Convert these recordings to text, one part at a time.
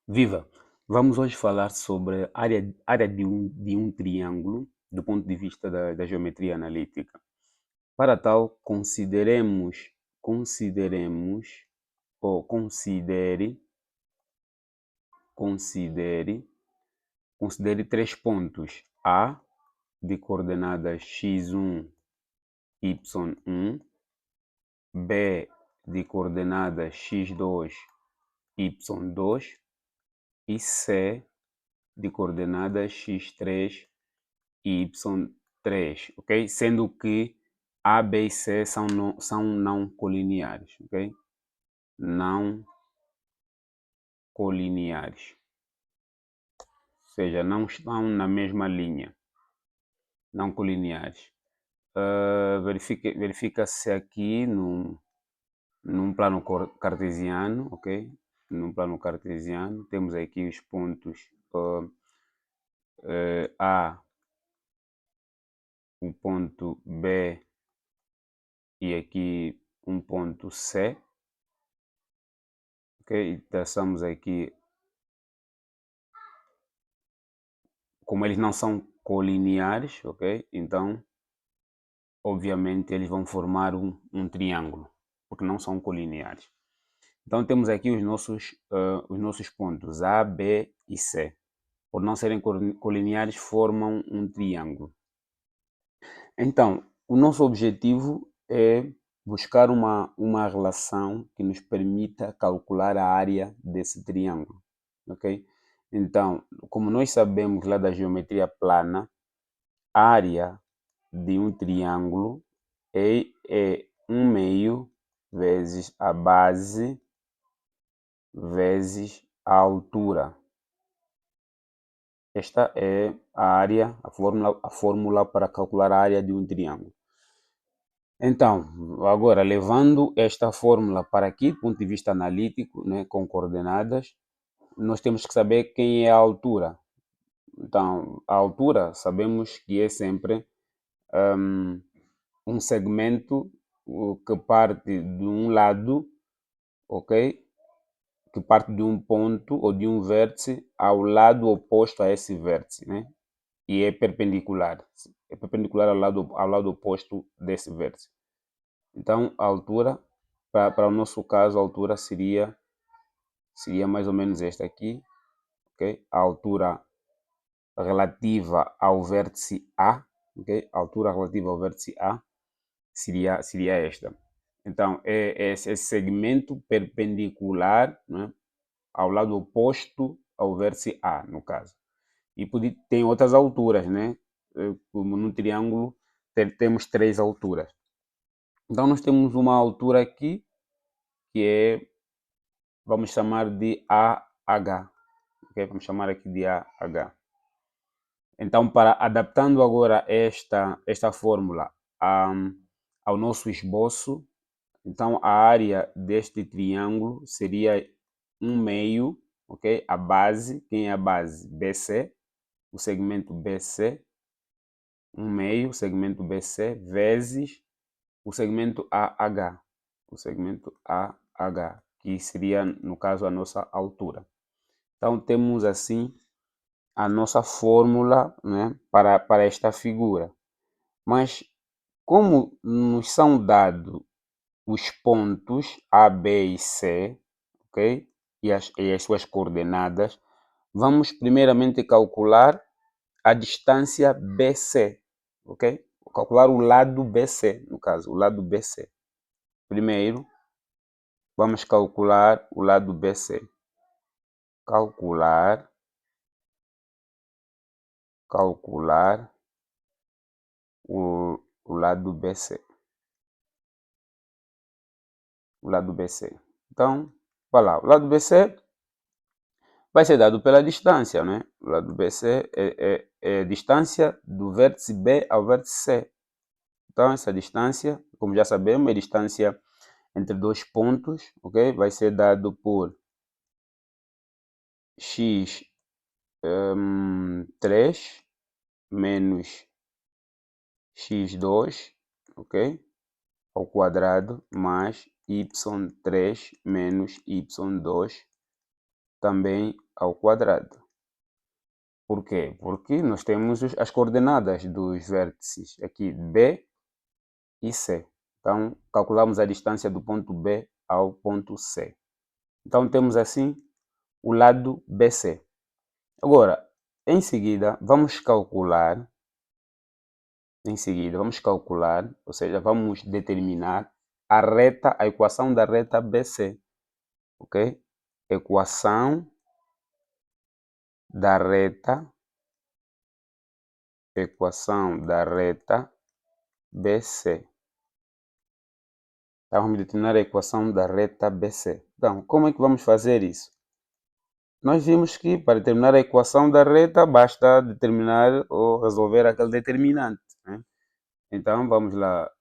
Viva! Vamos hoje falar sobre a área de um triângulo do ponto de vista da geometria analítica. Para tal, consideremos ou considere três pontos A de coordenadas x1, y1, B de coordenadas x2, y2 e C de coordenadas x3 e y3, ok? Sendo que A, B e C são não colineares, ok? Não colineares, ou seja, não estão na mesma linha, não colineares. Verifica-se aqui num plano cartesiano, ok? Num plano cartesiano, temos aqui os pontos A, um ponto B e aqui um ponto C, ok? E traçamos aqui, como eles não são colineares, ok? Então, obviamente, eles vão formar um triângulo, porque não são colineares. Então, temos aqui os nossos pontos A, B e C. Por não serem colineares, formam um triângulo. Então, o nosso objetivo é buscar uma relação que nos permita calcular a área desse triângulo, ok? Então, como nós sabemos lá da geometria plana, a área de um triângulo é 1/2 vezes a base vezes a altura. Esta é a área, a fórmula para calcular a área de um triângulo. Então, agora, levando esta fórmula para aqui, do ponto de vista analítico, né, com coordenadas, nós temos que saber quem é a altura. Então, a altura sabemos que é sempre um segmento que parte de um lado, ok? Que parte de um ponto ou de um vértice ao lado oposto a esse vértice, né? E é perpendicular. É perpendicular ao lado oposto desse vértice. Então, a altura, para o nosso caso, a altura seria mais ou menos esta aqui, ok? A altura relativa ao vértice A, ok? A altura relativa ao vértice A seria esta. Então, é esse segmento perpendicular, né, ao lado oposto ao vértice A, no caso. E tem outras alturas, né? Como no triângulo temos três alturas. Então, nós temos uma altura aqui que é, vamos chamar de AH. Okay? Vamos chamar aqui de AH. Então, adaptando agora esta fórmula ao nosso esboço, então a área deste triângulo seria 1/2, ok? A base, quem é a base? BC, o segmento BC, 1/2, o segmento BC, vezes o segmento AH, que seria, no caso, a nossa altura. Então, temos assim a nossa fórmula, né, para esta figura. Mas, como nos são dados os pontos A, B e C, ok? E as suas coordenadas, vamos primeiramente calcular a distância BC, ok? Calcular o lado BC, no caso, o lado BC. Primeiro, vamos calcular o lado BC. Calcular o lado BC. O lado BC. Então, vai lá, o lado BC vai ser dado pela distância, né? O lado BC é a distância do vértice B ao vértice C. Então, essa distância, como já sabemos, é a distância entre dois pontos, ok? Vai ser dado por x3 menos x2, ok? Ao quadrado, mais y3 menos y2, também ao quadrado. Por quê? Porque nós temos as coordenadas dos vértices aqui B e C. Então, calculamos a distância do ponto B ao ponto C. Então, temos assim o lado BC. Agora, em seguida, vamos calcular, ou seja, vamos determinar a equação da reta BC. Ok? Equação da reta BC. Então, vamos determinar a equação da reta BC. Então, como é que vamos fazer isso? Nós vimos que para determinar a equação da reta basta determinar ou resolver aquele determinante, né? Então, vamos lá.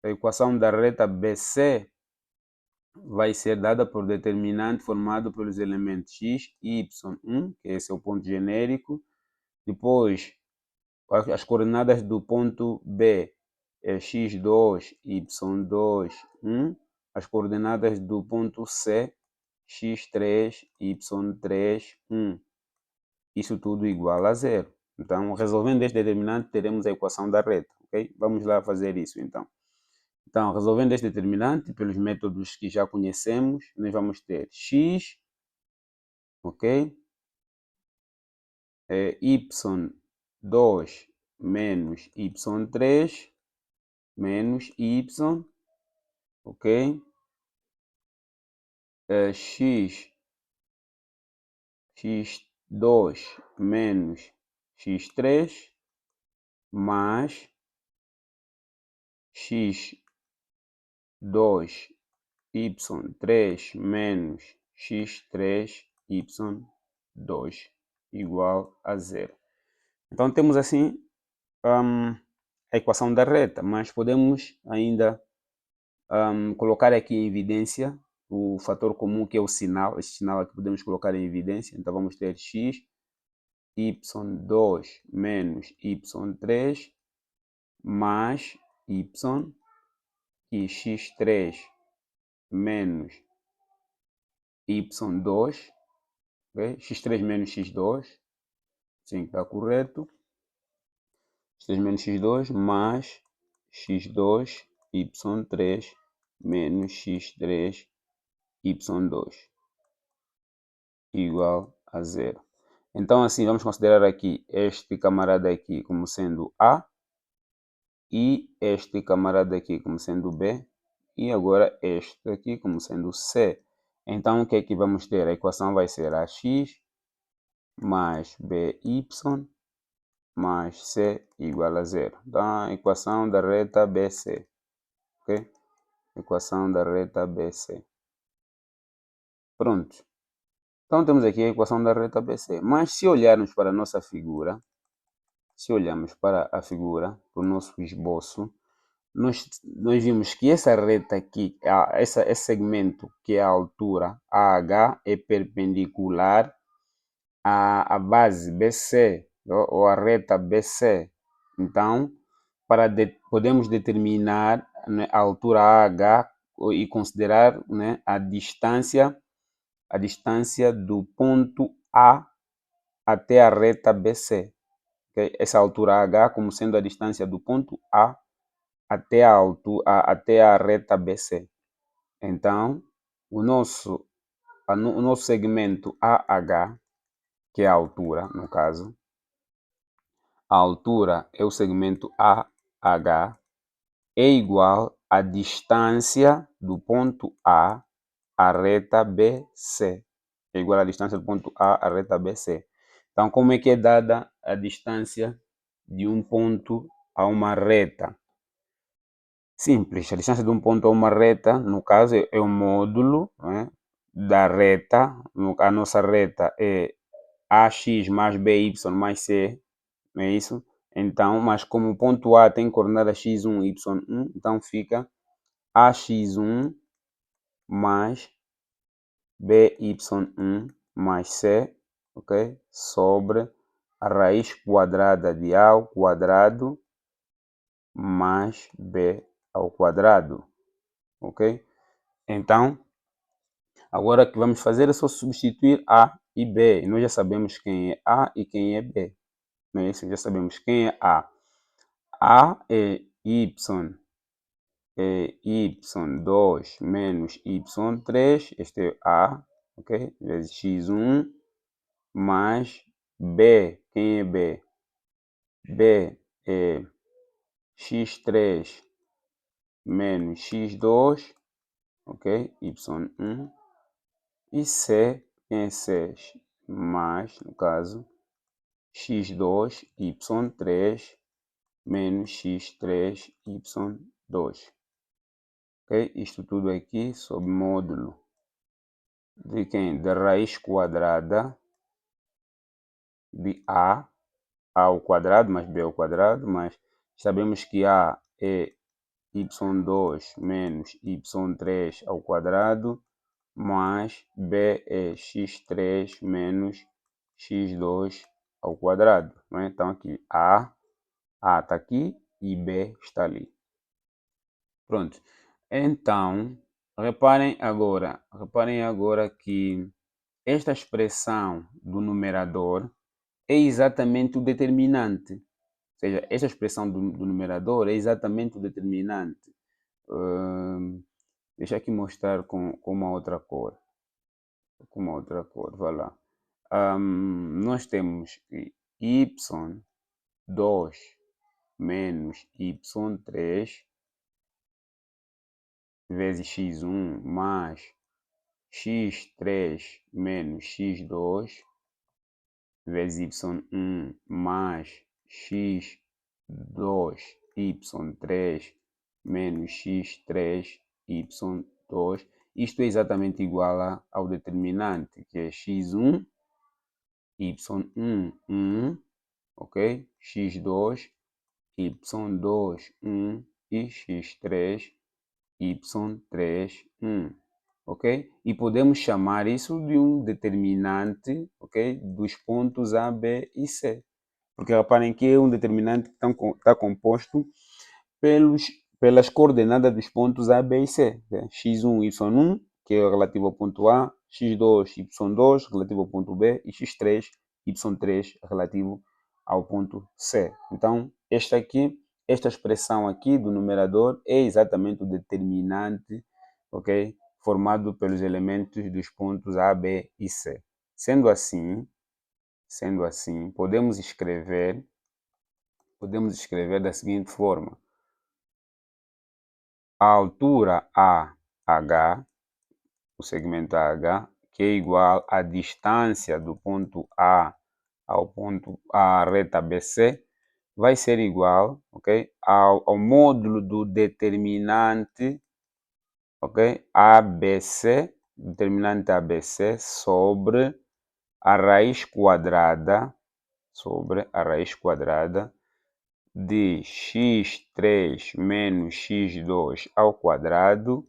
A equação da reta BC vai ser dada por determinante formado pelos elementos x e y1, que esse é o ponto genérico. Depois, as coordenadas do ponto B é x2, y2, 1. As coordenadas do ponto C, x3, y3, 1. Isso tudo igual a zero. Então, resolvendo este determinante, teremos a equação da reta. Okay? Vamos lá fazer isso, então. Então, resolvendo este determinante, pelos métodos que já conhecemos, nós vamos ter x, ok? y2 menos y3 menos y, ok? x2 menos x3 mais x2 y3 menos x3 y2 igual a zero. Então temos assim a equação da reta, mas podemos ainda colocar aqui em evidência o fator comum que é o sinal. Esse sinal aqui podemos colocar em evidência. Então vamos ter x y2 menos y3 mais y e x3 menos y2, okay? x3 menos x2, sim, está correto. x3 menos x2 mais x2 y3 menos x3 y2 igual a zero. Então assim vamos considerar aqui este camarada aqui como sendo A e este camarada aqui como sendo B e agora este aqui como sendo C. Então o que é que vamos ter? A equação vai ser ax mais by mais c igual a zero. Então a equação da reta BC. Ok? Equação da reta BC. Pronto. Então temos aqui a equação da reta BC. Mas se olharmos para a nossa figura, se olharmos para a figura, para o nosso esboço, nós vimos que essa reta aqui, esse segmento que é a altura AH é perpendicular à base BC, ou a reta BC. Então, podemos determinar, né, a altura AH e considerar, né, a distância do ponto A até a reta BC. Okay? Essa altura H como sendo a distância do ponto A até a reta BC. Então, o nosso segmento AH, que é a altura, no caso, a altura é o segmento AH, é igual à distância do ponto A à reta BC. É igual à distância do ponto A à reta BC. Então, como é que é dada a distância de um ponto a uma reta? Simples, a distância de um ponto a uma reta, no caso, é o módulo, né, da reta. A nossa reta é AX mais BY mais C, não é isso? Então, mas como o ponto A tem coordenada x1, y1, então fica AX1 mais BY1 mais C, ok? Sobre a raiz quadrada de A ao quadrado mais B ao quadrado, ok? Então, agora o que vamos fazer é só substituir A e B. Nós já sabemos quem é A e quem é B. Não é isso? Já sabemos quem é A. A é y2 menos y3, este é A, ok? Vezes x1 mais B. Quem é B? B é x3 menos x2, ok? y1. E C, quem é C? Mais, no caso, x2, y3 menos x3, y2. Ok? Isto tudo aqui sob módulo de quem? Da raiz quadrada de A ao quadrado, mais B ao quadrado, mas sabemos que A é y2 menos y3 ao quadrado, mais B é x3 menos x2 ao quadrado. Né? Então, aqui A está aqui e B está ali. Pronto. Então, reparem agora que esta expressão do numerador é exatamente o determinante. Ou seja, esta expressão do numerador é exatamente o determinante. Deixa aqui mostrar com uma outra cor. Vai lá. Nós temos que y2 menos y3 vezes x1 mais x3 menos x2 vezes y1 mais x2 y3 menos x3 y2. Isto é exatamente igual ao determinante, que é x1, y1, 1, ok? x2, y2, 1 e x3, y3, 1. Ok? E podemos chamar isso de um determinante, ok? Dos pontos A, B e C. Porque reparem que é um determinante que está composto pelas coordenadas dos pontos A, B e C. Né? x1, y1, que é relativo ao ponto A, x2, y2, relativo ao ponto B, e x3, y3, relativo ao ponto C. Então, esta expressão aqui do numerador é exatamente o determinante, ok? Formado pelos elementos dos pontos A, B e C. Sendo assim, podemos escrever da seguinte forma: a altura AH, o segmento AH, que é igual à distância do ponto A ao ponto A reta BC, vai ser igual, ok, ao módulo do determinante, ok, ABC, determinante ABC sobre a raiz quadrada de x3 menos x2 ao quadrado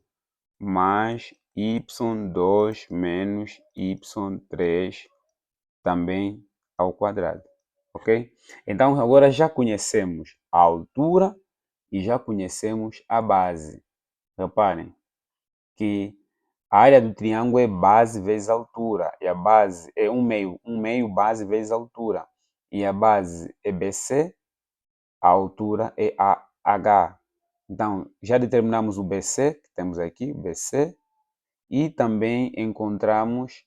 mais y2 menos y3 também ao quadrado, ok? Então agora já conhecemos a altura e já conhecemos a base. Reparem que a área do triângulo é base vezes altura e a base é um meio base vezes altura. E a base é BC, a altura é AH. Então, já determinamos o BC, que temos aqui, BC, e também encontramos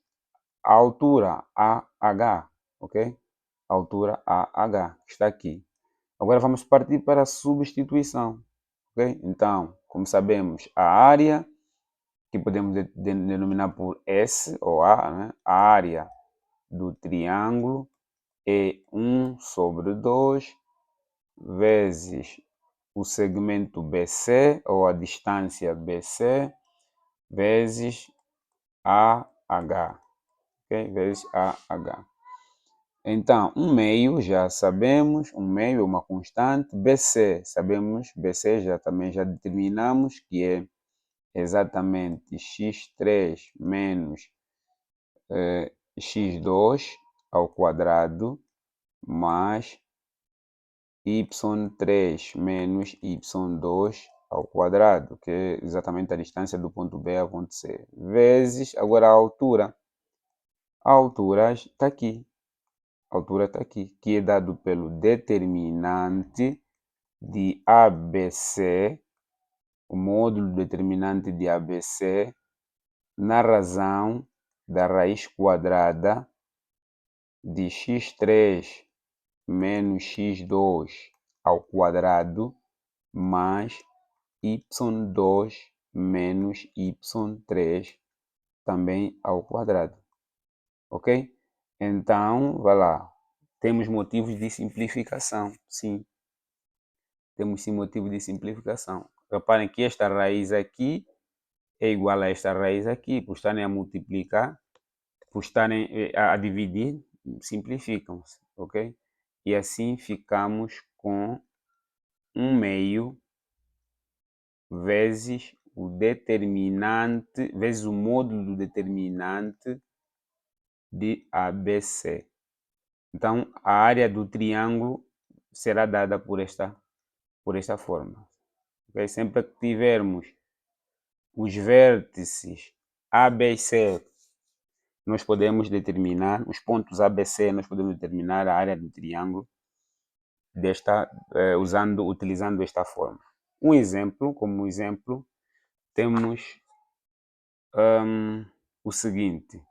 a altura AH, ok? A altura AH, que está aqui. Agora vamos partir para a substituição, ok? Então, como sabemos, a área, que podemos denominar por S ou A, né? A área do triângulo é 1 sobre 2 vezes o segmento BC ou a distância BC vezes AH, ok? Vezes AH. Então, um meio já sabemos, um meio é uma constante, BC sabemos, BC também já determinamos que é exatamente x3 menos x2 ao quadrado mais y3 menos y2 ao quadrado, que é exatamente a distância do ponto B ao ponto C, vezes agora a altura. A altura está aqui. A altura está aqui, que é dado pelo determinante de ABC, o módulo determinante de ABC, na razão da raiz quadrada de x3 menos x2 ao quadrado mais y2 menos y3 também ao quadrado. Ok? Então, vai lá. Temos motivos de simplificação, sim. Temos sim motivo de simplificação. Reparem que esta raiz aqui é igual a esta raiz aqui, por estarem a multiplicar, por estarem a dividir, simplificam-se, ok? E assim ficamos com 1/2 vezes o determinante, vezes o módulo do determinante de ABC. Então, a área do triângulo será dada por esta forma. Okay? Sempre que tivermos os vértices A, B e C, nós podemos determinar, os pontos A, B, C, nós podemos determinar a área do triângulo utilizando esta forma. Como exemplo, temos o seguinte,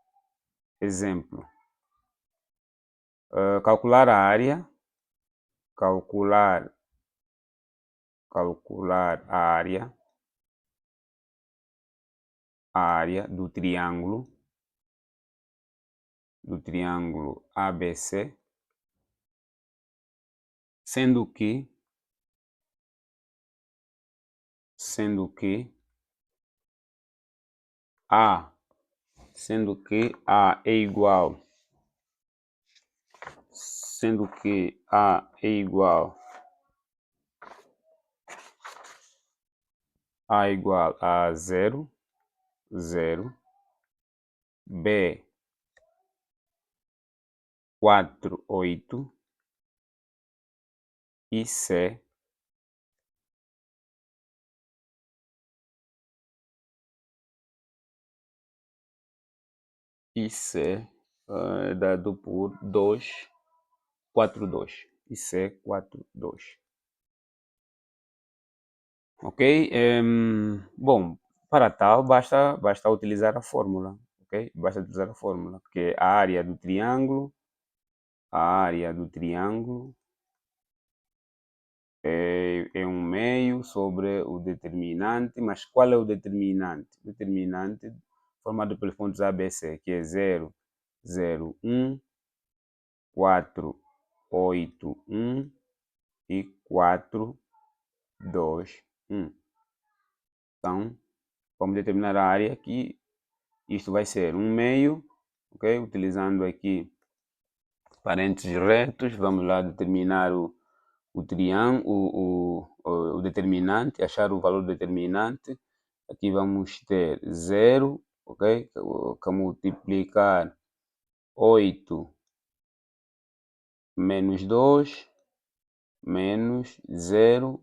exemplo, calcular a área, calcular a área do triângulo ABC, sendo que A é igual a 0, 0, B 4, 8 e C 2, 4, 2 e C 4, 2. Ok? Bom, para tal basta utilizar a fórmula, ok? Basta utilizar a fórmula, que a área do triângulo é 1/2 sobre o determinante, mas qual é o determinante? O determinante formado pelos pontos ABC, que é 0, 0, 1, 4, 8, 1 e 4, 2, 1. Então, vamos determinar a área aqui. Isto vai ser 1/2, ok? Utilizando aqui parênteses retos, vamos lá determinar o triângulo, o determinante, achar o valor determinante. Aqui vamos ter 0, ok? Que multiplicar 8 menos 2 menos 0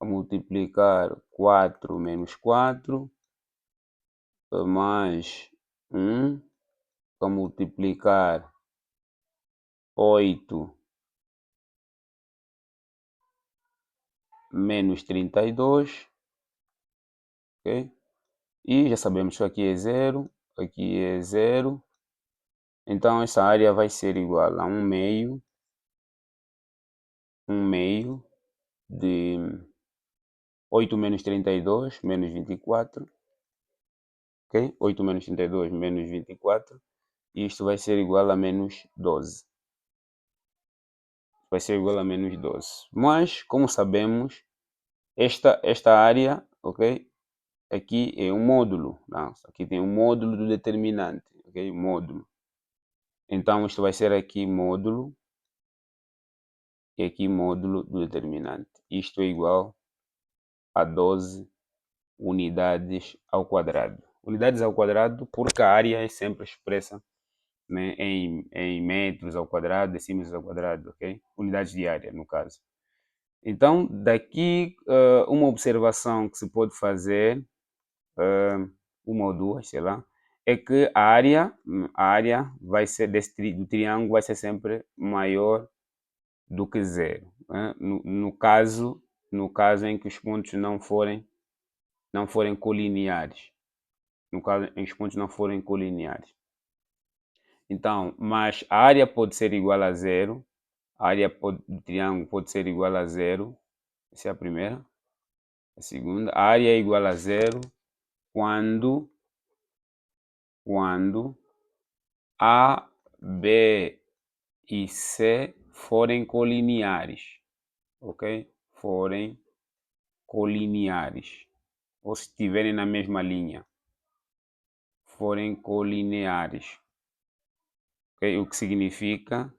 a multiplicar 4 menos 4 mais 1 a multiplicar 8 menos 32, ok? E já sabemos que aqui é 0, aqui é 0. Então essa área vai ser igual a 1/2 de 8 menos 32 menos 24, ok? 8 menos 32 menos 24, e isto vai ser igual a menos 12. Vai ser igual a menos 12. Mas, como sabemos, esta área, ok? Aqui é um módulo, não? Aqui tem um módulo do determinante, ok? Módulo. Então, isto vai ser aqui módulo e aqui módulo do determinante. Isto é igual a 12 unidades ao quadrado. Unidades ao quadrado porque a área é sempre expressa, né, em metros ao quadrado, decímetros ao quadrado, ok? Unidades de área, no caso. Então, daqui, uma observação que se pode fazer, uma ou duas, sei lá, é que a área vai ser do triângulo vai ser sempre maior do que zero, né? No caso em que os pontos não forem colineares. No caso em que os pontos não forem colineares. Então, mas a área pode ser igual a zero, a área do triângulo pode ser igual a zero, essa é a primeira. A segunda, a área é igual a zero quando A, B e C forem colineares, ok? Forem colineares, ou se estiverem na mesma linha, forem colineares, ok? O que significa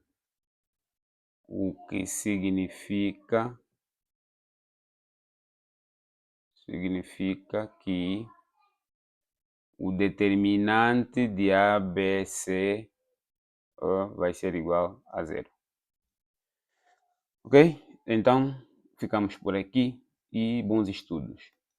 que o determinante de A, B, C vai ser igual a zero. Ok? Então, ficamos por aqui e bons estudos.